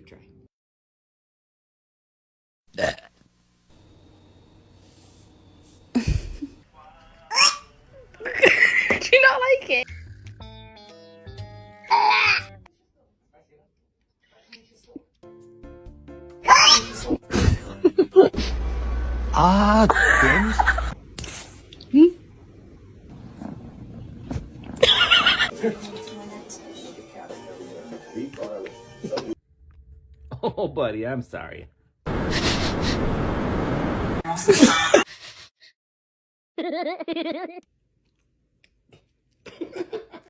a try. Do you not like it? Ah, Oh, buddy, I'm sorry.